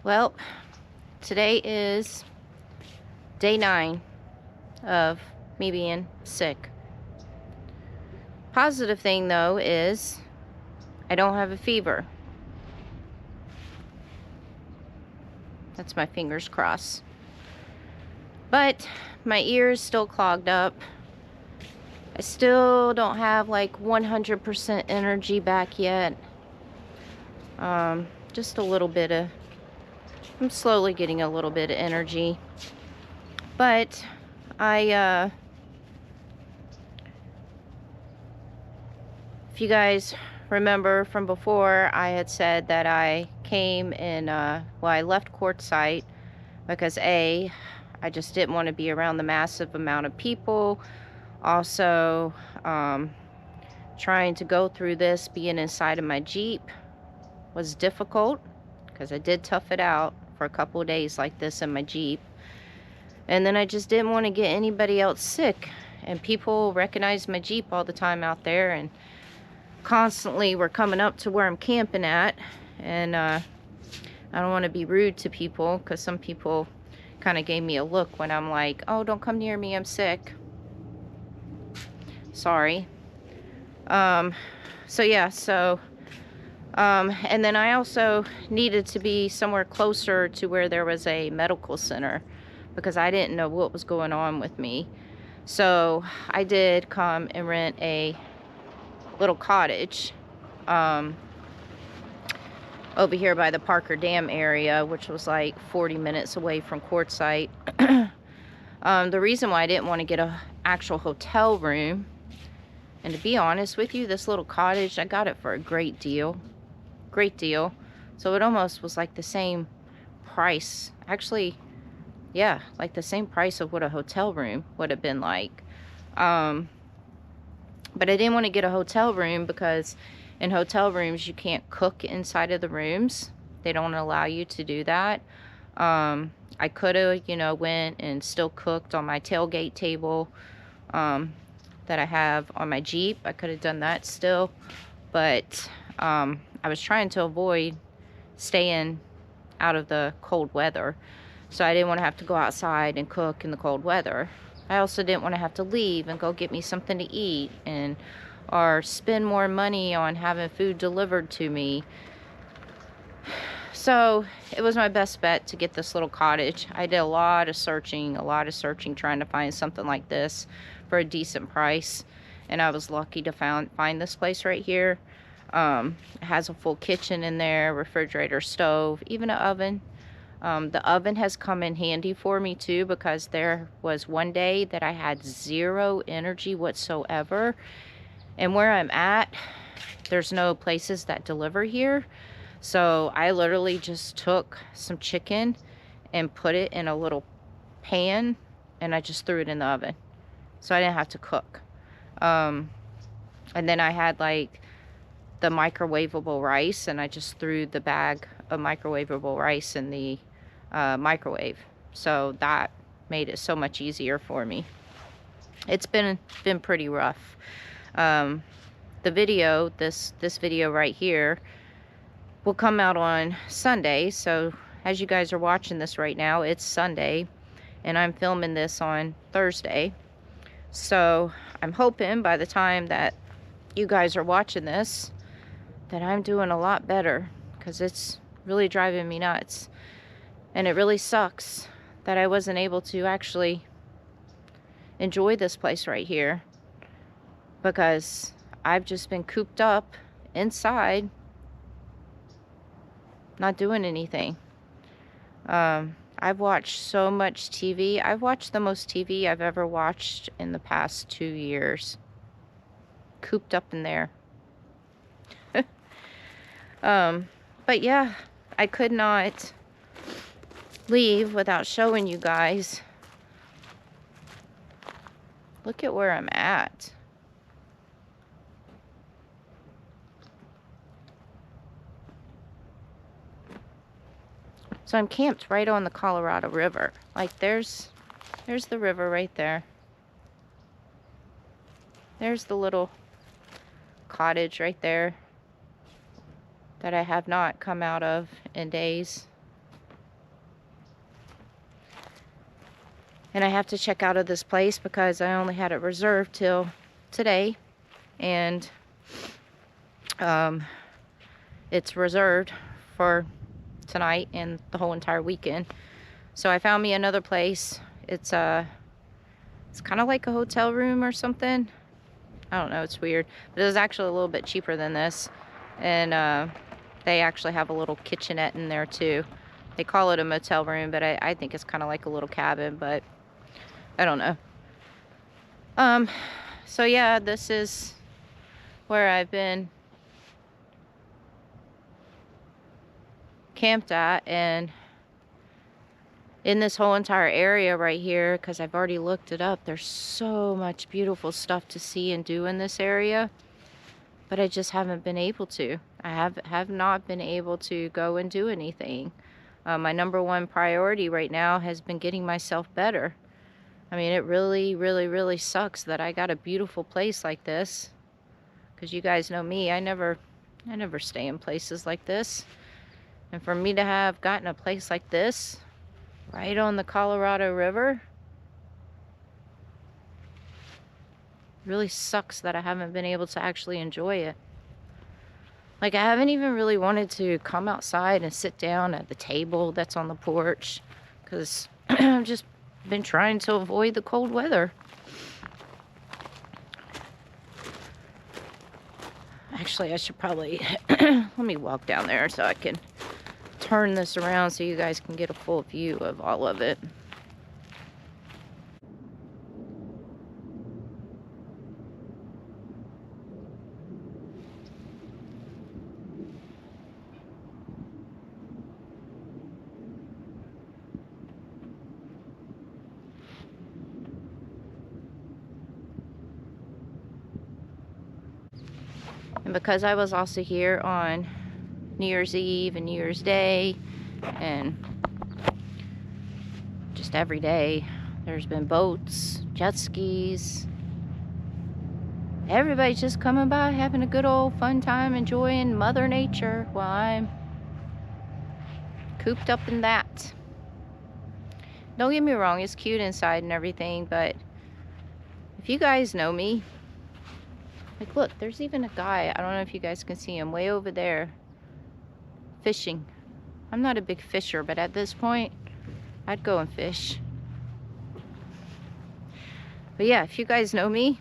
Well, today is day 9 of me being sick. Positive thing though is I don't have a fever. That's my fingers crossed. But my ears still clogged up. I still don't have like 100% energy back yet. Just a little bit of, I'm slowly getting a little bit of energy. But if you guys remember from before, I had said that I came and, I left Quartzsite because I just didn't want to be around the massive amount of people. Also, trying to go through this, being inside of my Jeep was difficult because I did tough it out for a couple of days like this in my Jeep. And then I just didn't want to get anybody else sick. And people recognize my Jeep all the time out there and constantly were coming up to where I'm camping at. And I don't want to be rude to people because some people kind of gave me a look when I'm like, oh, don't come near me, I'm sick. Sorry. And then I also needed to be somewhere closer to where there was a medical center because I didn't know what was going on with me. So I did come and rent a little cottage over here by the Parker Dam area, which was like 40 minutes away from Quartzsite. The reason why I didn't want to get an actual hotel room, and to be honest with you, this little cottage, I got it for a great deal. Great deal. So it almost was like the same price. Actually, yeah, like the same price of what a hotel room would have been like. But I didn't want to get a hotel room because in hotel rooms you can't cook inside of the rooms. They don't allow you to do that. I could have, went and still cooked on my tailgate table that I have on my Jeep. I could have done that still, but I was trying to avoid staying out of the cold weather, so I didn't want to have to go outside and cook in the cold weather. I also didn't want to have to leave and go get me something to eat or spend more money on having food delivered to me. So it was my best bet to get this little cottage. I did a lot of searching trying to find something like this for a decent price, and I was lucky to find this place right here. It has a full kitchen in there, refrigerator, stove, even an oven. The oven has come in handy for me too, because there was one day that I had zero energy whatsoever, and where I'm at, there's no places that deliver here. So I literally just took some chicken and put it in a little pan, and I just threw it in the oven, so I didn't have to cook. And then I had like the microwavable rice, and I just threw the bag of microwavable rice in the microwave. So that made it so much easier for me. It's been pretty rough. The video, this video right here, will come out on Sunday. So as you guys are watching this right now, it's Sunday, and I'm filming this on Thursday. So I'm hoping by the time that you guys are watching this that I'm doing a lot better, because it's really driving me nuts. And it really sucks that I wasn't able to actually enjoy this place right here, because I've just been cooped up inside, not doing anything. I've watched so much TV. I've watched the most TV I've ever watched in the past 2 years, cooped up in there. But yeah, I could not leave without showing you guys. Look at where I'm at. So I'm camped right on the Colorado River. Like there's the river right there. There's the little cottage right there that I have not come out of in days. And I have to check out of this place because I only had it reserved till today. And it's reserved for tonight and the whole entire weekend. So I found me another place. It's kind of like a hotel room or something. I don't know, it's weird. But it was actually a little bit cheaper than this. And they actually have a little kitchenette in there too. They call it a motel room, but I think it's kind of like a little cabin, but I don't know. So yeah, this is where I've been camped at, and in this whole entire area right here, because I've already looked it up, there's so much beautiful stuff to see and do in this area, but I just haven't been able to. I have not been able to go and do anything. My number one priority right now has been getting myself better. I mean, it really, really, really sucks that I got a beautiful place like this, because you guys know me, I never stay in places like this. And for me to have gotten a place like this right on the Colorado River, really sucks that I haven't been able to actually enjoy it. Like, I haven't even really wanted to come outside and sit down at the table that's on the porch, because I've just been trying to avoid the cold weather. Actually, I should probably let me walk down there so I can turn this around so you guys can get a full view of all of it. And because I was also here on New Year's Eve and New Year's Day, and just every day, there's been boats, jet skis. Everybody's just coming by, having a good old fun time, enjoying Mother Nature while I'm cooped up in that. Don't get me wrong, it's cute inside and everything, but if you guys know me, like, look, there's even a guy, I don't know if you guys can see him, way over there, fishing. I'm not a big fisher, but at this point, I'd go and fish. But yeah, if you guys know me,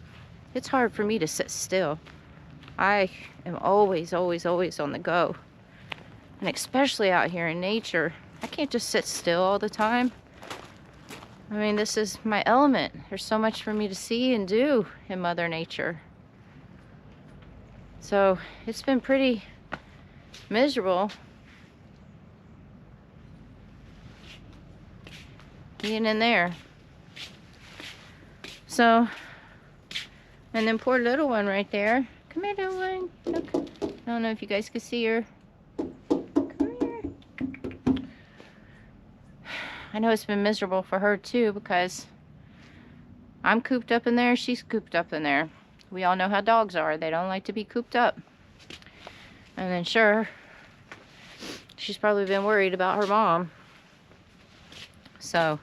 it's hard for me to sit still. I am always, always, always on the go. And especially out here in nature, I can't just sit still all the time. I mean, this is my element. There's so much for me to see and do in Mother Nature. So it's been pretty miserable being in there. So, and then poor little one right there. Come here, little one. Look. I don't know if you guys can see her. Come here. I know it's been miserable for her too, because I'm cooped up in there, she's cooped up in there. We all know how dogs are. They don't like to be cooped up. And then sure, she's probably been worried about her mom. So,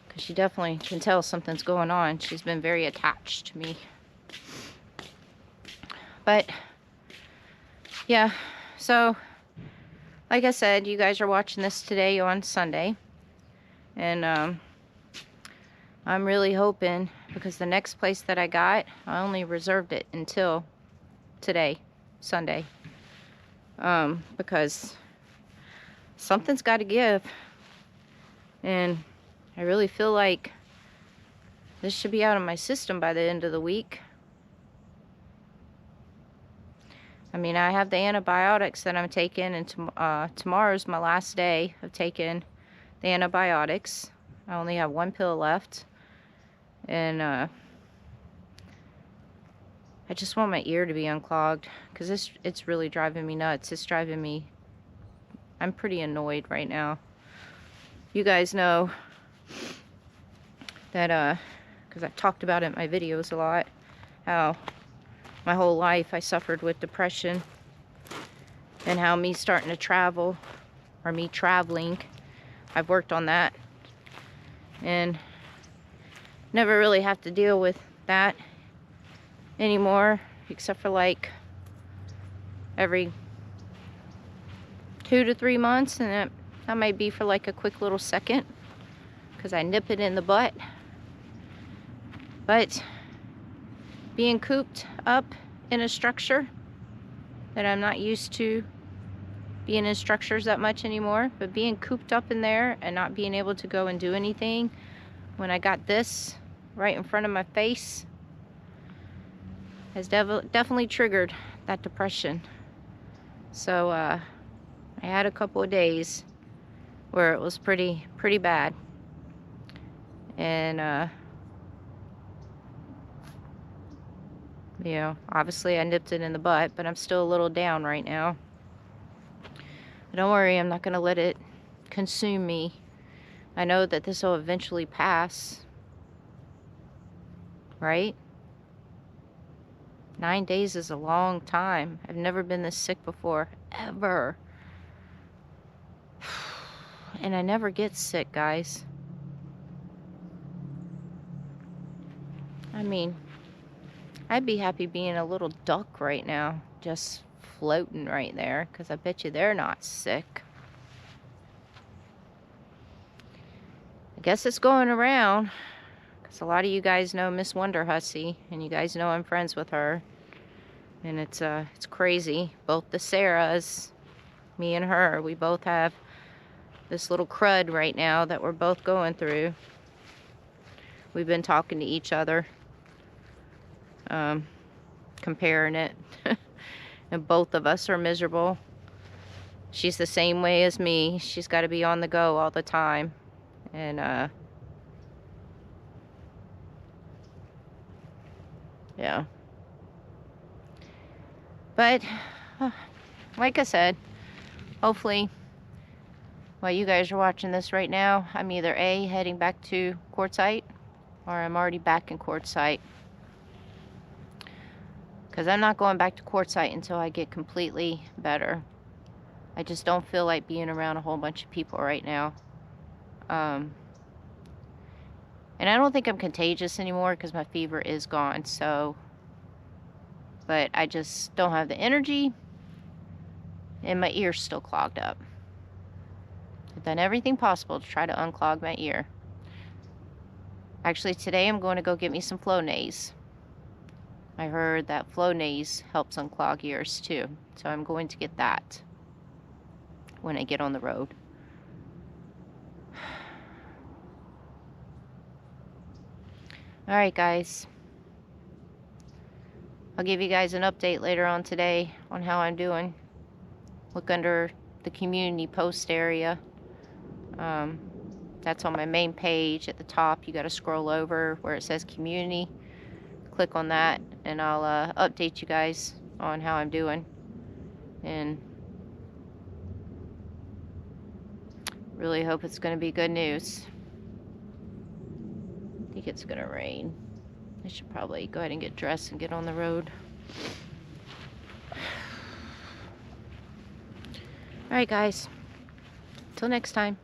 because she definitely can tell something's going on. She's been very attached to me. But, yeah. So, like I said, you guys are watching this today on Sunday. And, I'm really hoping, because the next place that I got, I only reserved it until today, Sunday. Because something's got to give. And I really feel like this should be out of my system by the end of the week. I mean, I have the antibiotics that I'm taking, and tomorrow's my last day of taking the antibiotics. I only have one pill left. And I just want my ear to be unclogged, because it's really driving me nuts. It's driving me, I'm pretty annoyed right now. You guys know that, because I've talked about it in my videos a lot, how my whole life I suffered with depression, and how me starting to travel, or me traveling, I've worked on that. and never really have to deal with that anymore, except for like every 2 to 3 months, and that might be for like a quick little second because I nip it in the butt. But being cooped up in a structure that I'm not used to being in structures that much anymore, but being cooped up in there and not being able to go and do anything, when I got this right in front of my face, has definitely triggered that depression. So I had a couple of days where it was pretty bad, and you know, obviously I nipped it in the butt, but I'm still a little down right now. But don't worry, I'm not gonna let it consume me. I know that this will eventually pass, right? 9 days is a long time. I've never been this sick before, ever. And I never get sick, guys. I mean, I'd be happy being a little duck right now, just floating right there, because I bet you they're not sick. I guess it's going around, because a lot of you guys know Miss Wonder Hussy, and you guys know I'm friends with her. And it's crazy. Both the Sarahs, me and her, we both have this little crud right now that we're both going through. We've been talking to each other, comparing it. And both of us are miserable. She's the same way as me. She's got to be on the go all the time. And yeah. But like I said, hopefully while you guys are watching this right now, I'm either A, heading back to Quartzsite, or I'm already back in Quartzsite. Because I'm not going back to Quartzsite until I get completely better. I just don't feel like being around a whole bunch of people right now. And I don't think I'm contagious anymore because my fever is gone, so. But I just don't have the energy, and my ear's still clogged up. I've done everything possible to try to unclog my ear. Actually, today I'm going to go get me some Flonase. I heard that Flonase helps unclog ears too, so I'm going to get that when I get on the road. Alright guys, I'll give you guys an update later on today on how I'm doing. Look under the community post area. That's on my main page at the top. You got to scroll over where it says community. Click on that, and I'll update you guys on how I'm doing. And really hope it's going to be good news. I think it's going to rain. I should probably go ahead and get dressed and get on the road. Alright guys, till next time.